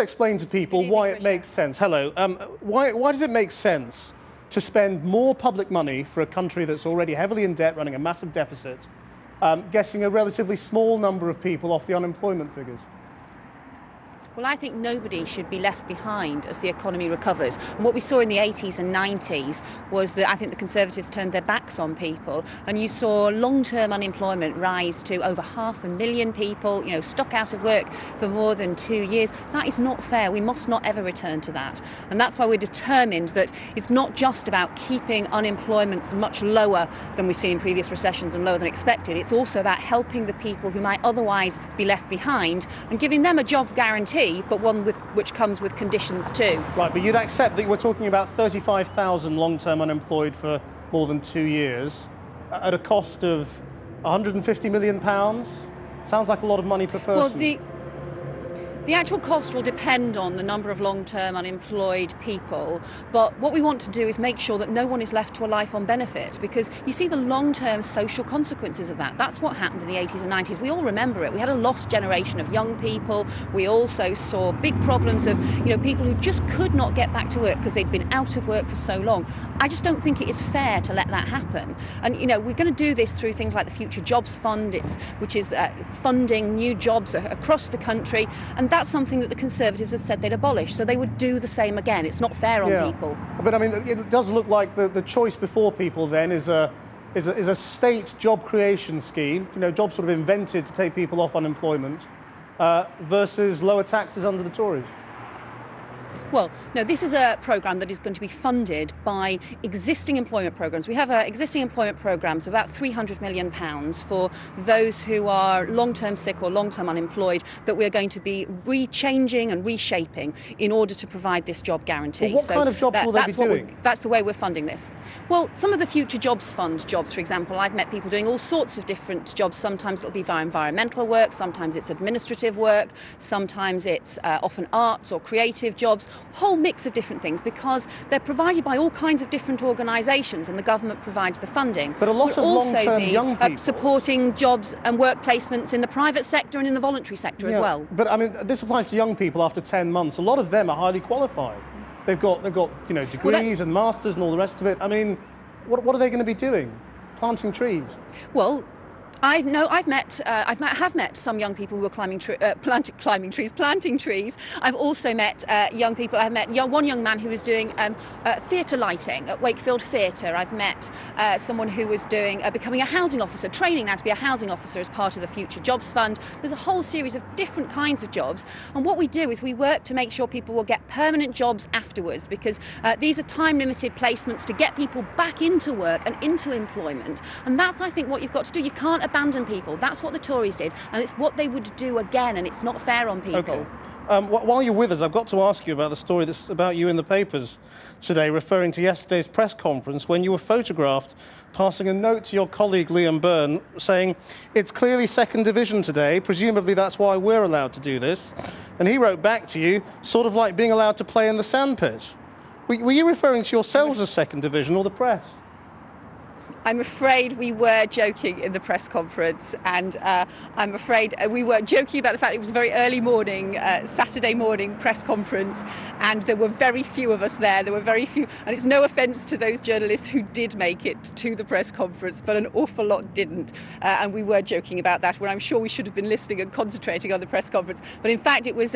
explain to people why it makes sense. Hello. Why does it make sense to spend more public money for a country that's already heavily in debt, running a massive deficit, getting a relatively small number of people off the unemployment figures? Well, I think nobody should be left behind as the economy recovers. And what we saw in the 80s and 90s was that I think the Conservatives turned their backs on people, and you saw long-term unemployment rise to over 500,000 people, stuck out of work for more than 2 years. That is not fair. We must not ever return to that. And that's why we're determined that it's not just about keeping unemployment much lower than we've seen in previous recessions and lower than expected. It's also about helping the people who might otherwise be left behind and giving them a job guarantee, but one which comes with conditions too. Right, but you'd accept that we're talking about 35,000 long-term unemployed for more than 2 years at a cost of £150 million? Sounds like a lot of money per person. Well, the actual cost will depend on the number of long-term unemployed people, but what we want to do is make sure that no one is left to a life on benefit, because you see the long-term social consequences of that. That's what happened in the 80s and 90s. We all remember it. We had a lost generation of young people. We also saw big problems of people who just could not get back to work because they'd been out of work for so long. I just don't think it is fair to let that happen. And we're going to do this through things like the Future Jobs Fund, which is funding new jobs across the country, and that's something that the Conservatives have said they'd abolish, so they would do the same again. It's not fair on people. But I mean, it does look like the choice before people then is a state job creation scheme, jobs sort of invented to take people off unemployment, versus lower taxes under the Tories. Well, no, this is a programme that is going to be funded by existing employment programmes. We have existing employment programmes of about £300 million for those who are long-term sick or long-term unemployed that we're going to be rechanging and reshaping in order to provide this job guarantee. Well, what kind of jobs will they be doing? That's the way we're funding this. Well, some of the Future Jobs Fund jobs, for example, I've met people doing all sorts of different jobs. Sometimes it'll be via environmental work, sometimes it's administrative work, sometimes it's often arts or creative jobs. Whole mix of different things, because they're provided by all kinds of different organisations and the government provides the funding. But a lot of long-term young people supporting jobs and work placements in the private sector and in the voluntary sector as well. But I mean, this applies to young people after 10 months. A lot of them are highly qualified. They've got degrees and masters and all the rest of it. I mean, what are they going to be doing? Planting trees? Well, I have met some young people who were planting trees. I've also met young people. I've met one young man who was doing theatre lighting at Wakefield Theatre. I've met someone who was doing becoming a housing officer, training now to be a housing officer as part of the Future Jobs Fund. There's a whole series of different kinds of jobs, and what we do is we work to make sure people will get permanent jobs afterwards, because these are time-limited placements to get people back into work and into employment, and that's, I think, what you've got to do. You can't abandon people. That's what the Tories did, and it's what they would do again, and it's not fair on people. Okay. While you're with us, I've got to ask you about the story that's about you in the papers today, referring to yesterday's press conference when you were photographed passing a note to your colleague Liam Byrne saying, "It's clearly second division today, presumably that's why we're allowed to do this." And he wrote back to you, sort of like being allowed to play in the sandpit. Were you referring to yourselves as second division or the press? I'm afraid we were joking in the press conference, and I'm afraid we were joking about the fact it was a very early morning, Saturday morning press conference, and there were very few of us there. There were very few, and it's no offence to those journalists who did make it to the press conference, but an awful lot didn't. And we were joking about that, when I'm sure we should have been listening and concentrating on the press conference. But in fact, it was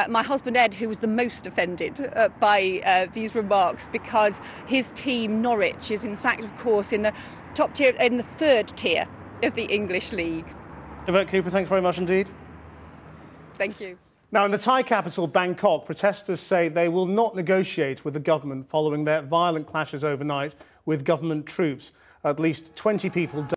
my husband Ed who was the most offended by these remarks, because his team, Norwich, is in fact, of course, in the top tier, in the third tier of the English League. Yvette Cooper, thanks very much indeed. Thank you. Now, in the Thai capital, Bangkok, protesters say they will not negotiate with the government following their violent clashes overnight with government troops. At least 20 people died.